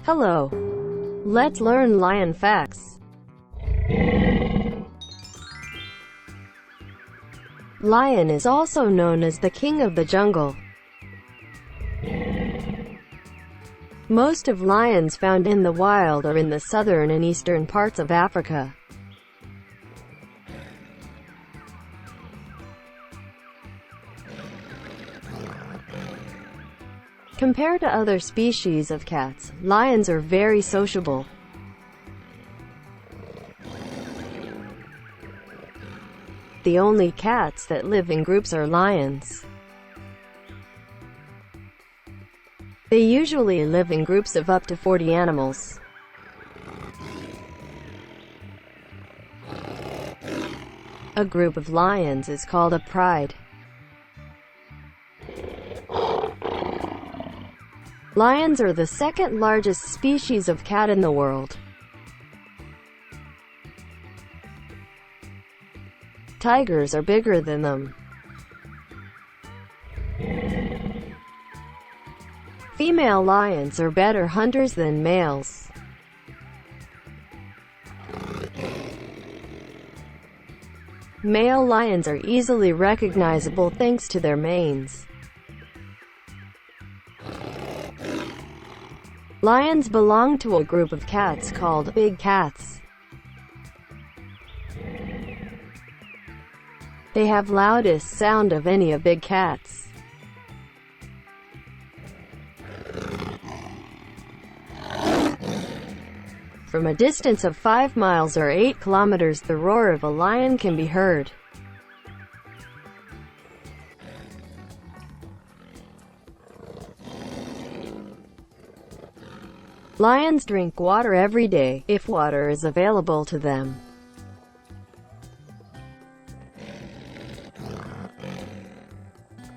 Hello. Let's learn lion facts. Lion is also known as the king of the jungle. Most of lions found in the wild are in the southern and eastern parts of Africa. Compared to other species of cats, lions are very sociable. The only cats that live in groups are lions. They usually live in groups of up to 40 animals. A group of lions is called a pride. Lions are the second largest species of cat in the world. Tigers are bigger than them. Female lions are better hunters than males. Male lions are easily recognizable thanks to their manes. Lions belong to a group of cats called big cats. They have loudest sound of any of big cats. From a distance of 5 miles or 8 kilometers, the roar of a lion can be heard. Lions drink water every day, if water is available to them.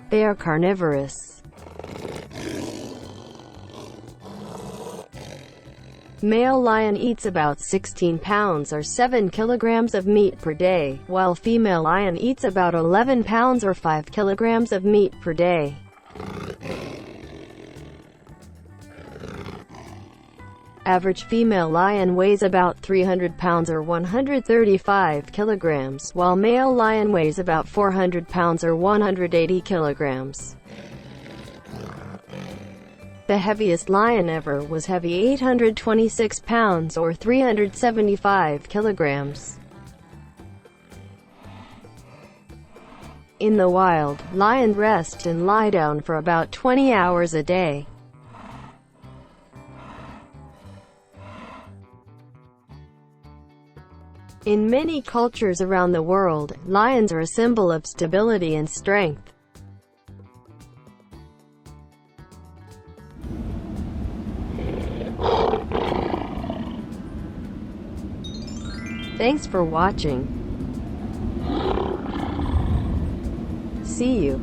They are carnivorous. Male lion eats about 16 pounds or 7 kilograms of meat per day, while female lion eats about 11 pounds or 5 kilograms of meat per day. Average female lion weighs about 300 pounds or 135 kilograms, while male lion weighs about 400 pounds or 180 kilograms. The heaviest lion ever was heavy 826 pounds or 375 kilograms. In the wild, lions rest and lie down for about 20 hours a day. In many cultures around the world, lions are a symbol of stability and strength. Thanks for watching. See you.